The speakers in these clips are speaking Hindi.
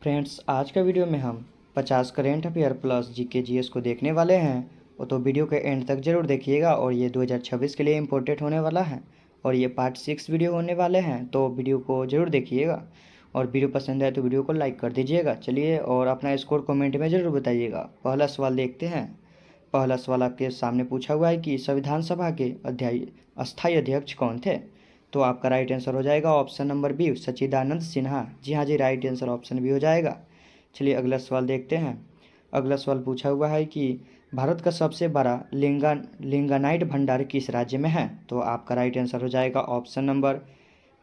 फ्रेंड्स, आज का वीडियो में हम 50 current affair plus GK GS को देखने वाले हैं। वो तो वीडियो के एंड तक ज़रूर देखिएगा और ये 2026 के लिए इम्पोर्टेंट होने वाला है और ये पार्ट 6 वीडियो होने वाले हैं, तो वीडियो को ज़रूर देखिएगा। और वीडियो पसंद आए तो वीडियो को लाइक कर दीजिएगा। चलिए, और अपना स्कोर कमेंट में ज़रूर बताइएगा। पहला सवाल देखते हैं। पहला सवाल आपके सामने पूछा हुआ है कि संविधान सभा के अस्थायी अध्यक्ष कौन थे? तो आपका राइट आंसर हो जाएगा ऑप्शन नंबर बी, सच्चिदानंद सिन्हा। जी हाँ जी, राइट आंसर ऑप्शन बी हो जाएगा। चलिए अगला सवाल देखते हैं। अगला सवाल पूछा हुआ है कि भारत का सबसे बड़ा लिंगानाइट भंडार किस राज्य में है? तो आपका राइट आंसर हो जाएगा option number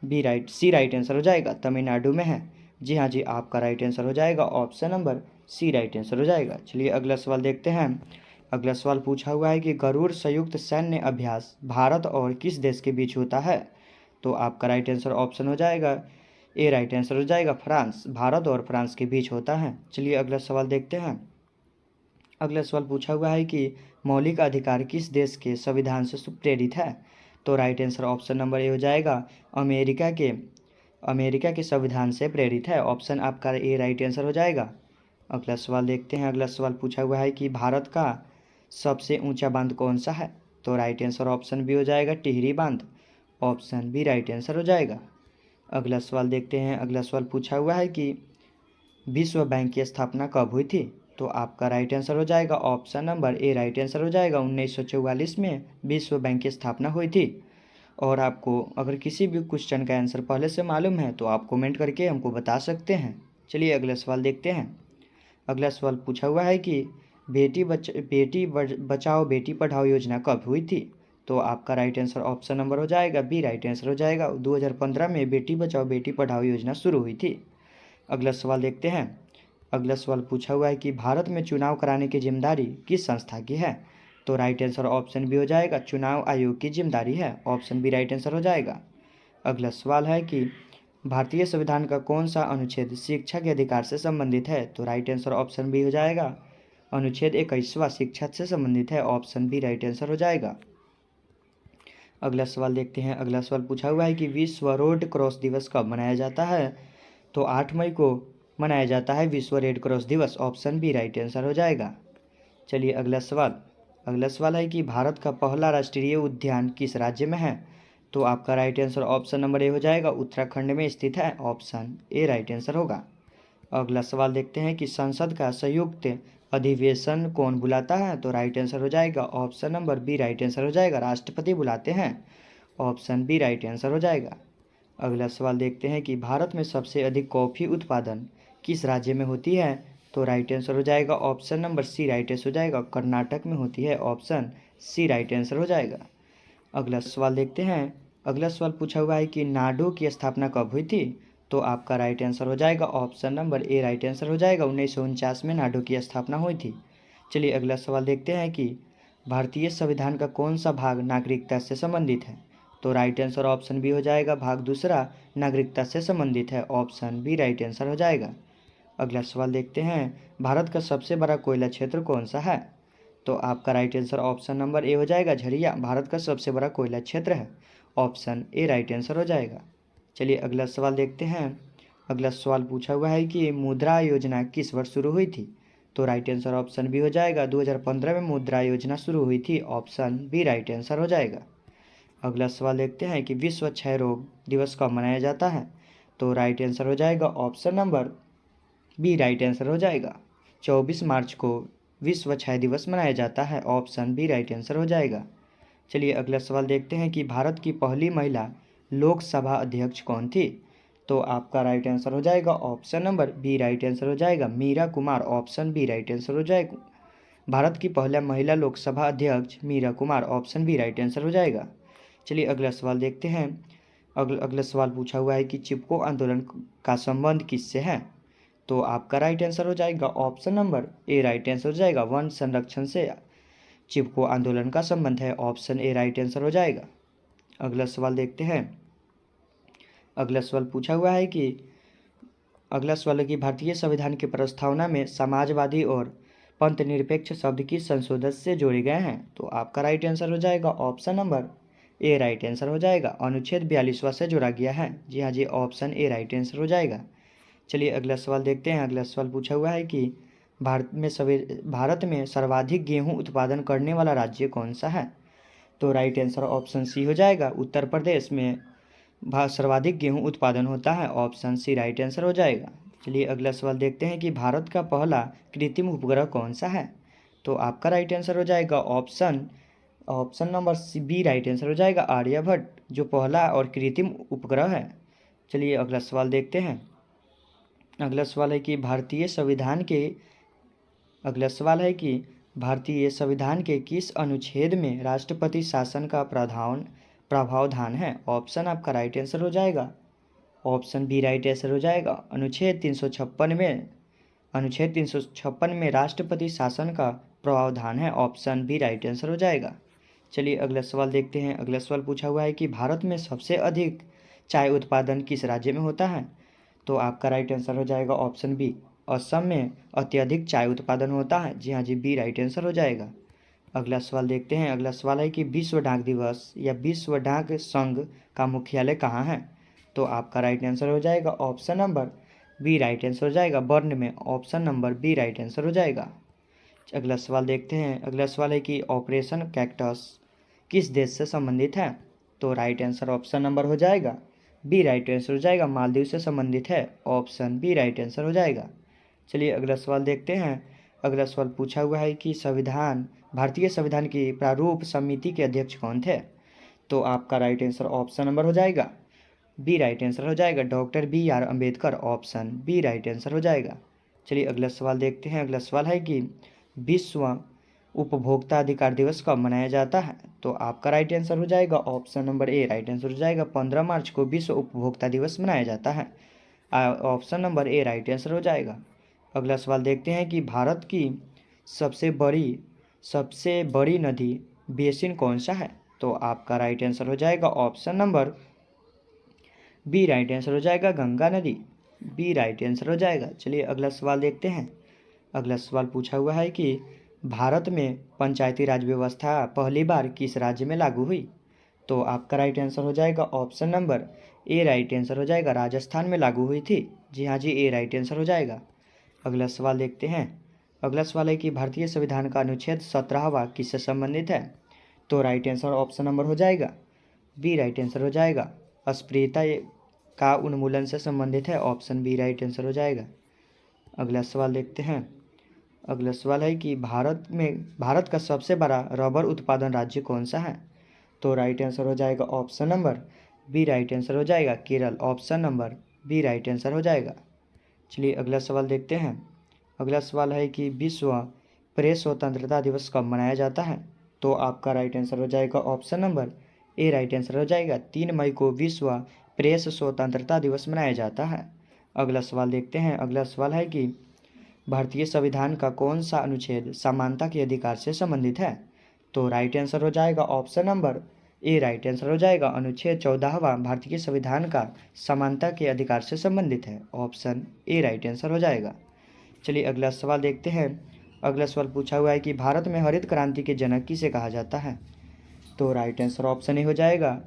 C right answer हो जाएगा, तमिलनाडु में है। जी हाँ जी, आपका राइट आंसर हो जाएगा option number C right answer हो जाएगा। चलिए अगला सवाल देखते हैं। अगला सवाल पूछा हुआ है कि गरुड़ संयुक्त सैन्य अभ्यास भारत और किस देश के बीच होता है? तो आपका राइट आंसर ऑप्शन हो जाएगा ए राइट आंसर हो जाएगा, फ्रांस। भारत और फ्रांस के बीच होता है। चलिए अगला सवाल देखते हैं। अगला सवाल पूछा हुआ है कि मौलिक अधिकार किस देश के संविधान से प्रेरित है? तो राइट आंसर ऑप्शन नंबर ए हो जाएगा, अमेरिका के संविधान से प्रेरित है। ऑप्शन आपका ए राइट आंसर हो जाएगा। अगला सवाल देखते हैं। अगला सवाल पूछा हुआ है कि भारत का सबसे ऊंचा बांध कौन सा है? तो राइट आंसर ऑप्शन बी हो जाएगा, टिहरी बांध। ऑप्शन बी राइट आंसर हो जाएगा। अगला सवाल देखते हैं। अगला सवाल पूछा हुआ है कि विश्व बैंक की स्थापना कब हुई थी? तो आपका राइट आंसर हो जाएगा option number A right answer हो जाएगा, 1944 में विश्व बैंक की स्थापना हुई थी। और आपको अगर किसी भी क्वेश्चन का आंसर पहले से मालूम है तो आप कमेंट करके हमको बता सकते हैं। चलिए अगला सवाल देखते हैं। अगला सवाल पूछा हुआ है कि बचाओ बेटी पढ़ाओ योजना कब हुई थी? तो आपका राइट आंसर ऑप्शन नंबर हो जाएगा बी राइट आंसर हो जाएगा, 2015 में बेटी बचाओ बेटी पढ़ाओ योजना शुरू हुई थी। अगला सवाल देखते हैं। अगला सवाल पूछा हुआ है कि भारत में चुनाव कराने की जिम्मेदारी किस संस्था की है? तो राइट आंसर ऑप्शन बी हो जाएगा, चुनाव आयोग की जिम्मेदारी है। ऑप्शन बी राइट आंसर हो जाएगा। अगला सवाल है कि भारतीय संविधान का कौन सा अनुच्छेद शिक्षा के अधिकार से संबंधित है? तो राइट आंसर ऑप्शन बी हो जाएगा, अनुच्छेद 21वां शिक्षा से संबंधित है। ऑप्शन बी राइट आंसर हो जाएगा। अगला सवाल देखते हैं। अगला सवाल पूछा हुआ है कि विश्व रेड क्रॉस दिवस कब मनाया जाता है? तो 8 मई को मनाया जाता है विश्व रेड क्रॉस दिवस। ऑप्शन बी राइट आंसर हो जाएगा। चलिए अगला सवाल। अगला सवाल है कि भारत का पहला राष्ट्रीय उद्यान किस राज्य में है? तो आपका राइट आंसर ऑप्शन नंबर ए हो जाएगा, उत्तराखंड में स्थित है। ऑप्शन ए राइट आंसर होगा। अगला सवाल देखते हैं कि संसद का संयुक्त अधिवेशन कौन बुलाता है? तो राइट आंसर हो जाएगा option number B right answer हो जाएगा, राष्ट्रपति बुलाते हैं। ऑप्शन बी राइट आंसर हो जाएगा। अगला सवाल देखते हैं कि भारत में सबसे अधिक कॉफ़ी उत्पादन किस राज्य में होती है? तो राइट आंसर हो जाएगा option number C right answer हो जाएगा, कर्नाटक में होती है। ऑप्शन सी राइट आंसर हो जाएगा। अगला सवाल देखते हैं। अगला सवाल पूछा हुआ है कि नाडो की स्थापना कब हुई थी? तो आपका राइट आंसर हो जाएगा option number A right answer हो जाएगा, 1949 में नाडो की स्थापना हुई थी। चलिए अगला सवाल देखते हैं कि भारतीय संविधान का कौन सा भाग नागरिकता से संबंधित है? तो राइट आंसर ऑप्शन बी हो जाएगा, भाग दूसरा नागरिकता से संबंधित है। ऑप्शन बी राइट आंसर हो जाएगा। अगला सवाल देखते हैं। भारत का सबसे बड़ा कोयला क्षेत्र कौन सा है? तो आपका राइट आंसर ऑप्शन नंबर ए हो जाएगा, झरिया भारत का सबसे बड़ा कोयला क्षेत्र है। ऑप्शन ए राइट आंसर हो जाएगा। चलिए अगला सवाल देखते हैं। अगला सवाल पूछा हुआ है कि मुद्रा योजना किस वर्ष शुरू हुई थी? तो राइट आंसर ऑप्शन बी हो जाएगा, 2015 में मुद्रा योजना शुरू हुई थी। ऑप्शन बी राइट आंसर हो जाएगा। अगला सवाल देखते हैं कि विश्व क्षय रोग दिवस कब मनाया जाता है? तो राइट आंसर हो जाएगा option number B right answer हो जाएगा, 24 मार्च को विश्व क्षय दिवस मनाया जाता है। ऑप्शन बी राइट आंसर हो जाएगा। चलिए अगला सवाल देखते हैं कि भारत की पहली महिला लोकसभा अध्यक्ष कौन थी? तो आपका राइट आंसर हो जाएगा option number B right answer हो जाएगा, Meera Kumar. Option B right answer हो जाएगा। भारत की पहला महिला लोकसभा अध्यक्ष Meera Kumar. Option B right answer हो जाएगा। चलिए अगला सवाल देखते हैं। अगला सवाल पूछा हुआ है कि चिपको आंदोलन का संबंध किससे है? तो आपका राइट आंसर हो जाएगा option number A right answer हो जाएगा, वन संरक्षण से चिपको आंदोलन का संबंध है। ऑप्शन ए राइट आंसर हो जाएगा। अगला सवाल देखते हैं। अगला सवाल पूछा हुआ है कि भारतीय संविधान की प्रस्तावना में समाजवादी और पंथ निरपेक्ष शब्द किस संशोधन से जोड़े गए हैं? तो आपका राइट आंसर हो जाएगा option number A right answer हो जाएगा, अनुच्छेद 42वां से जोड़ा गया है। जी हाँ जी, ऑप्शन ए राइट आंसर हो जाएगा। चलिए अगला सवाल देखते हैं। अगला सवाल पूछा हुआ है कि भारत में सर्वाधिक गेहूं उत्पादन करने वाला राज्य कौन सा है? तो राइट आंसर ऑप्शन सी हो जाएगा। उत्तर प्रदेश में सर्वाधिक गेहूं उत्पादन होता है, ऑप्शन सी राइट आंसर हो जाएगा। चलिए अगला सवाल देखते हैं कि भारत का पहला कृत्रिम उपग्रह कौन सा है? तो आपका राइट आंसर हो जाएगा option number C B right answer हो जाएगा, आर्यभट्ट, जो पहला और कृत्रिम उपग्रह है। चलिए अगला सवाल देखते हैं। अगला सवाल है कि भारतीय संविधान के किस अनुच्छेद में राष्ट्रपति शासन का प्रावधान है? ऑप्शन आपका राइट आंसर हो जाएगा, ऑप्शन बी राइट आंसर हो जाएगा। अनुच्छेद 356 में राष्ट्रपति शासन का प्रावधान है, ऑप्शन बी राइट आंसर हो जाएगा। चलिए अगला सवाल देखते हैं। अगला सवाल पूछा हुआ है कि भारत में सबसे अधिक चाय उत्पादन किस राज्य में होता है? तो आपका राइट आंसर हो जाएगा ऑप्शन बी, असम में अत्यधिक चाय उत्पादन होता है। जी हाँ जी, बी राइट आंसर हो जाएगा। अगला सवाल देखते हैं। अगला सवाल है कि विश्व डाक दिवस या विश्व डाक संघ का मुख्यालय कहाँ है? तो आपका राइट आंसर हो जाएगा option number B right answer हो जाएगा, बर्न में, option number B right answer हो जाएगा। अगला सवाल देखते हैं। अगला सवाल है कि ऑपरेशन कैक्टस किस देश से संबंधित है? तो राइट आंसर ऑप्शन नंबर हो जाएगा बी राइट आंसर हो जाएगा, मालदीव से संबंधित है, ऑप्शन बी राइट आंसर हो जाएगा। चलिए अगला सवाल देखते हैं। अगला सवाल पूछा हुआ है कि भारतीय संविधान की प्रारूप समिति के अध्यक्ष कौन थे? तो आपका राइट आंसर ऑप्शन नंबर हो जाएगा बी राइट आंसर हो जाएगा, doctor BR Ambedkar, option B right answer हो जाएगा। चलिए अगला सवाल देखते हैं। अगला सवाल है कि विश्व उपभोक्ता अधिकार दिवस कब मनाया जाता है? तो आपका राइट आंसर हो जाएगा option number A right answer हो जाएगा, 15 मार्च को विश्व उपभोक्ता दिवस मनाया जाता है, option number A right answer हो जाएगा। अगला सवाल देखते हैं कि भारत की सबसे बड़ी नदी बेसिन कौन सा है? तो आपका राइट आंसर हो जाएगा option number B right answer हो जाएगा, गंगा नदी, बी राइट आंसर हो जाएगा। चलिए अगला सवाल देखते हैं। अगला सवाल पूछा हुआ है कि भारत में पंचायती राज व्यवस्था पहली बार किस राज्य में लागू हुई? तो आपका राइट आंसर हो जाएगा option number A right answer हो जाएगा, राजस्थान में लागू हुई थी। जी हाँ जी, ए राइट आंसर हो जाएगा। अगला सवाल देखते हैं। अगला सवाल है कि भारतीय संविधान का अनुच्छेद 17वां किससे संबंधित है? तो राइट आंसर ऑप्शन नंबर हो जाएगा बी राइट आंसर हो जाएगा, अस्पृश्यता का उन्मूलन से संबंधित है, ऑप्शन बी राइट आंसर हो जाएगा। अगला सवाल देखते हैं। अगला सवाल है कि भारत का सबसे बड़ा रबर उत्पादन राज्य कौन सा है? तो राइट आंसर हो जाएगा option number B right answer हो जाएगा, Kerala, option number B right answer हो जाएगा। चलिए अगला सवाल देखते हैं। अगला सवाल है कि विश्व प्रेस स्वतंत्रता दिवस कब मनाया जाता है? तो आपका राइट आंसर हो जाएगा option number A right answer हो जाएगा, 3 मई को विश्व प्रेस स्वतंत्रता दिवस मनाया जाता है। अगला सवाल देखते हैं। अगला सवाल है कि भारतीय संविधान का कौन सा अनुच्छेद समानता के अधिकार से संबंधित है? तो राइट आंसर हो जाएगा option number A right answer हो जाएगा, अनुच्छेद 14वां भारतीय संविधान का समानता के अधिकार से संबंधित है, ऑप्शन ए राइट आंसर हो जाएगा। चलिए अगला सवाल देखते हैं। अगला सवाल पूछा हुआ है कि भारत में हरित क्रांति के जनक किसे कहा जाता है? तो राइट आंसर ऑप्शन ए हो जाएगा,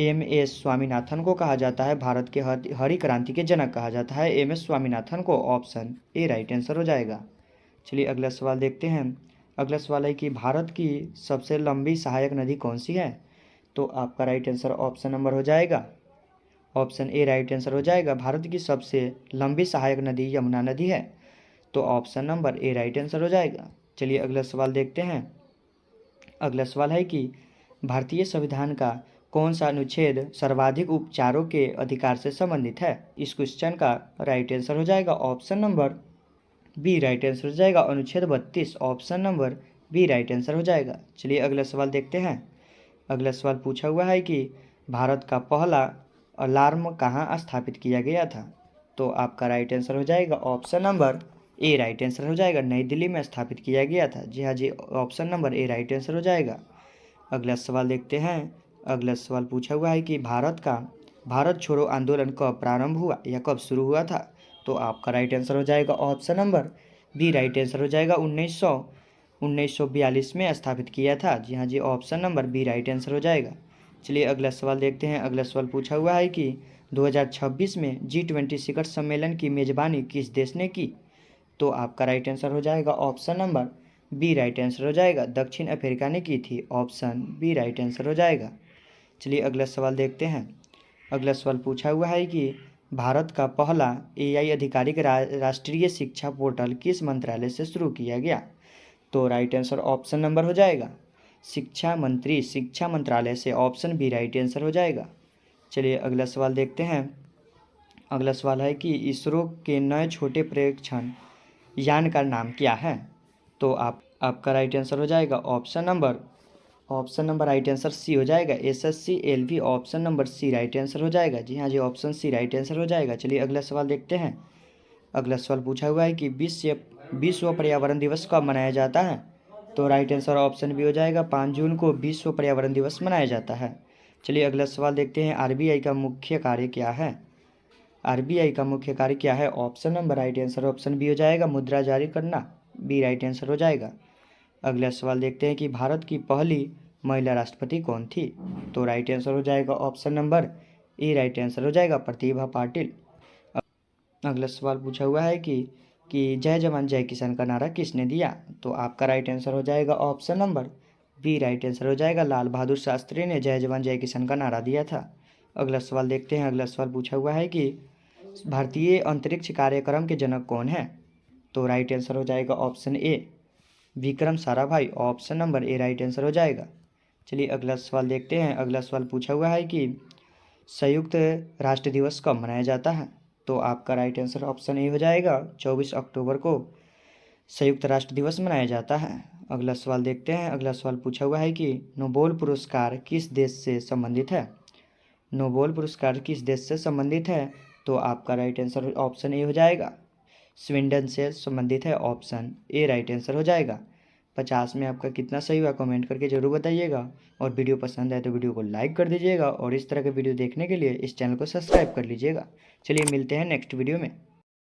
MS स्वामीनाथन को कहा जाता है। भारत के हरित क्रांति के जनक कहा जाता है MS स्वामीनाथन को, ऑप्शन ए राइट आंसर हो जाएगा। चलिए अगला सवाल देखते हैं। अगला सवाल है कि भारत की सबसे लंबी सहायक नदी कौन सी है? तो आपका राइट आंसर ऑप्शन नंबर हो जाएगा, ऑप्शन ए राइट आंसर हो जाएगा, भारत की सबसे लंबी सहायक नदी यमुना नदी है, तो option number A right answer हो जाएगा। चलिए अगला सवाल देखते हैं। अगला सवाल है कि भारतीय संविधान का कौन सा अनुच्छेद सर्वाधिक उपचारों के अधिकार से संबंधित है? इस क्वेश्चन का राइट आंसर हो जाएगा option number B right answer हो जाएगा, अनुच्छेद 32, option number B right answer हो जाएगा। चलिए अगला सवाल देखते हैं। अगला सवाल पूछा हुआ है कि भारत का पहला अलार्म कहाँ स्थापित किया गया था? तो आपका राइट आंसर हो जाएगा option number A right answer हो जाएगा, नई दिल्ली में स्थापित किया गया था। जी हाँ जी, option number A right answer हो जाएगा। अगला सवाल देखते हैं। अगला सवाल पूछा हुआ है कि भारत छोड़ो आंदोलन कब प्रारंभ हुआ या कब शुरू हुआ था? तो आपका राइट आंसर हो जाएगा option number B right answer हो जाएगा, 1942 में स्थापित किया था। जी हाँ जी, option number B right answer हो जाएगा। चलिए अगला सवाल देखते हैं। अगला सवाल पूछा हुआ है कि 2026 में G20 शिखर सम्मेलन की मेजबानी किस देश ने की? तो आपका राइट आंसर हो जाएगा option number B right answer हो जाएगा, दक्षिण अफ्रीका ने की थी। ऑप्शन बी राइट आंसर हो जाएगा। चलिए अगला सवाल देखते हैं। अगला सवाल पूछा हुआ है कि भारत का पहला AI आधिकारिक राष्ट्रीय शिक्षा पोर्टल किस मंत्रालय से शुरू किया गया? तो राइट आंसर ऑप्शन नंबर हो जाएगा शिक्षा मंत्री शिक्षा मंत्रालय से। ऑप्शन बी राइट आंसर हो जाएगा। चलिए अगला सवाल देखते हैं। अगला सवाल है कि इसरो के नए छोटे पर्यवेक्षण यान का नाम क्या है? तो आपका राइट आंसर हो जाएगा option number right answer C हो जाएगा, SSC-LV। Option number C right answer हो जाएगा। जी हाँ जी, ऑप्शन सी राइट आंसर हो जाएगा। चलिए अगला सवाल देखते हैं। अगला सवाल पूछा हुआ है कि विश्व पर्यावरण दिवस कब मनाया जाता है? तो राइट आंसर ऑप्शन बी हो जाएगा, 5 जून को विश्व पर्यावरण दिवस मनाया जाता है। चलिए अगला सवाल देखते हैं। RBI का मुख्य कार्य क्या है? RBI का मुख्य कार्य क्या है? Option number right answer option B हो जाएगा, मुद्रा जारी करना। बी राइट आंसर हो जाएगा। अगला सवाल देखते हैं कि भारत की पहली महिला राष्ट्रपति कौन थी? तो राइट आंसर हो जाएगा option number A right answer हो जाएगा, प्रतिभा पाटिल। अगला सवाल पूछा हुआ है कि जय जवान जय किसान का नारा किसने दिया? तो आपका राइट आंसर हो जाएगा option number B right answer हो जाएगा, लाल बहादुर शास्त्री ने जय जवान जय किसान का नारा दिया था। अगला सवाल देखते हैं। अगला सवाल पूछा हुआ है कि भारतीय अंतरिक्ष कार्यक्रम के जनक कौन है? तो राइट आंसर हो जाएगा option A Vikram Sarabhai. Option number A right answer हो जाएगा। चलिए अगला सवाल देखते हैं। अगला सवाल पूछा हुआ है कि संयुक्त राष्ट्र दिवस कब मनाया जाता है? तो आपका राइट आंसर ऑप्शन ए हो जाएगा, 24 अक्टूबर को संयुक्त राष्ट्र दिवस मनाया जाता है। अगला सवाल देखते हैं। अगला सवाल पूछा हुआ है कि नोबेल पुरस्कार किस देश से संबंधित है? नोबेल पुरस्कार किस देश से संबंधित है? तो आपका राइट आंसर ऑप्शन ए हो जाएगा, स्वीडन से संबंधित है। ऑप्शन ए राइट आंसर हो जाएगा। 50 में आपका कितना सही हुआ कमेंट करके ज़रूर बताइएगा। और वीडियो पसंद आए तो वीडियो को लाइक कर दीजिएगा और इस तरह के वीडियो देखने के लिए इस चैनल को सब्सक्राइब कर लीजिएगा। चलिए मिलते हैं नेक्स्ट वीडियो में।